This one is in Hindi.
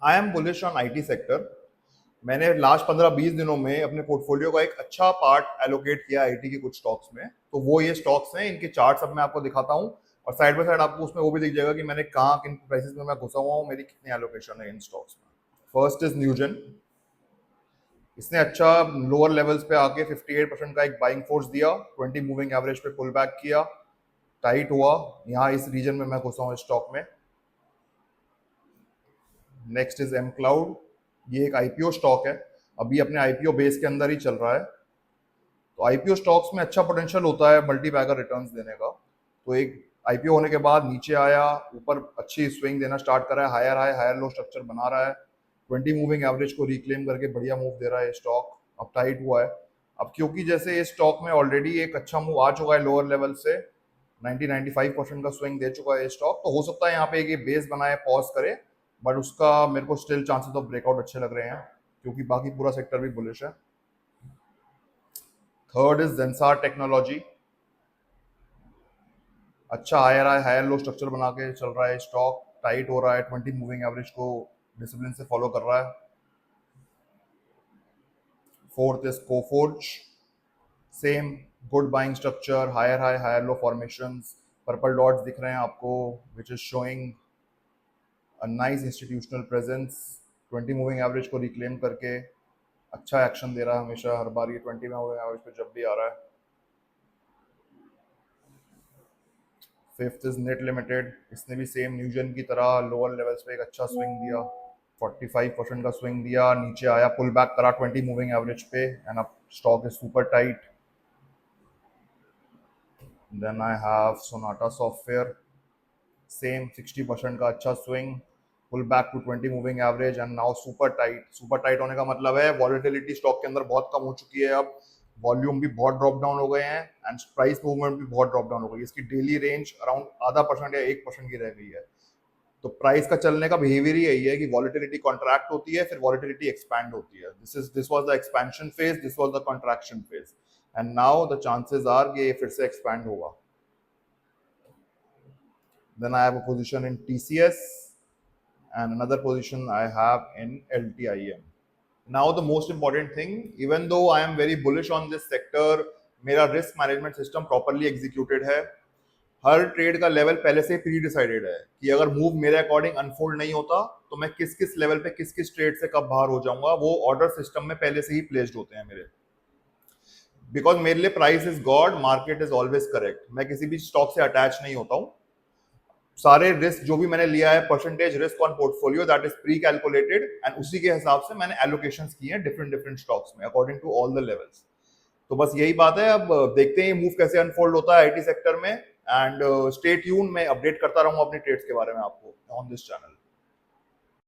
I am bullish on IT sector. मैंने लास्ट 15-20 दिनों में अपने पोर्टफोलियो का एक अच्छा पार्ट एलोकेट किया आईटी के कुछ स्टॉक्स में। तो वो ये स्टॉक्स हैं, इनके चार्ट्स अब मैं आपको दिखाता हूँ और साइड बाय साइड आपको उसमें वो भी दिख जाएगा कि मैंने कहाँ किन प्राइसेस में मैं घुसा हुआ हूँ, मेरी कितनी एलोकेशन है इन स्टॉक्स में। First is Newgen. इसने अच्छा लोअर लेवल्स पे आके 58% का एक बाइंग फोर्स दिया, 20 मूविंग एवरेज पे पुल बैक किया, टाइट हुआ। यहाँ इस रीजन में मैं घुसा हूँ स्टॉक में। Next is M cloud. ये एक आईपीओ स्टॉक है, अभी अपने आईपीओ बेस के अंदर ही चल रहा है। तो आईपीओ स्टॉक्स में अच्छा पोटेंशियल होता है मल्टी बैगर रिटर्न्स देने का। तो एक आईपीओ होने के बाद नीचे आया, ऊपर अच्छी स्विंग देना स्टार्ट कर रहा है, higher high higher low structure बना रहा है, 20 मूविंग एवरेज को रिक्लेम करके बढ़िया मूव दे रहा है स्टॉक। अब टाइट हुआ है। अब क्योंकि जैसे इस स्टॉक में ऑलरेडी एक अच्छा मूव आ चुका है लोअर लेवल से, 90-95% का स्विंग दे चुका है स्टॉक, तो हो सकता है यहाँ पे एक बेस बनाए पॉज करे, बट उसका मेरे को स्टिल चांसेस ऑफ ब्रेकआउट अच्छे लग रहे हैं क्योंकि बाकी पूरा सेक्टर भी बुलिश है। Third is Zensar technology. अच्छा higher high higher low structure बना के चल रहा है स्टॉक, टाइट हो रहा है, 20 मूविंग एवरेज को डिसिप्लिन से फॉलो कर रहा है। Fourth is Coforge. Same good buying structure, higher high higher low formations, purple dots दिख रहे हैं आपको, which is showing a nice institutional presence. 20 moving average को रिक्लेम करके अच्छा एक्शन दे रहा है हमेशा, हर बार ये 20 मूविंग एवरेज पे जब भी आ रहा है। Fifth is net limited. इसने भी सेम न्यूजन की तरह लोअर लेवल्स पे एक अच्छा स्विंग दिया, 45% का स्विंग दिया, नीचे आया, पुल बैक करा 20 मूविंग एवरेज पे, एंड अब stock is super tight. Then I have Sonata Software. Same 60% का अच्छा swing, pull back to 20 moving average and now super tight. Super tight होने का मतलब है वॉलेटिलिटी स्टॉक के अंदर बहुत कम हो चुकी है, अब वॉल्यूम भी बहुत ड्रॉप डाउन हो गए हैं एंड प्राइस मूवमेंट भी बहुत ड्रॉप डाउन हो गई है। इसकी डेली रेंज अराउंड आधा परसेंट या 1% की रह गई है। तो प्राइस का चलने का बिहेवियर ही यही है कि वॉलेटिलिटी कॉन्ट्रैक्ट होती है, फिर वॉलेटिलिटी एक्सपैंड होती है। This was the expansion phase, this was the contraction phase, and now the chances are कि ये फिर से एक्सपैंड होगा। Then I have a position in TCS and another position I have in LTIM. Now the most important thing, even though I am very bullish on this sector, मेरा risk management system properly executed है। हर ट्रेड का लेवल पहले से प्री डिसाइडेड है कि अगर मूव मेरे अकॉर्डिंग अनफोल्ड नहीं होता तो मैं किस किस लेवल पे किस किस ट्रेड से कब बाहर हो जाऊंगा, वो ऑर्डर सिस्टम में पहले से ही प्लेस्ड होते हैं मेरे। बिकॉज मेरे लिए price is God, market is always correct. मैं किसी भी स्टॉक से अटैच नहीं होता हूँ। सारे रिस्क जो भी मैंने लिया है, percentage risk on portfolio, that is pre calculated, and उसी के हिसाब से मैंने एलोकेशंस किए हैं डिफरेंट डिफरेंट स्टॉक्स में according to all the levels. तो बस यही बात है। अब देखते हैं मूव कैसे अनफोल्ड होता है आईटी सेक्टर में, एंड स्टे ट्यून, मैं अपडेट करता रहूंगा अपनी ट्रेड्स के बारे में आपको ऑन दिस चैनल।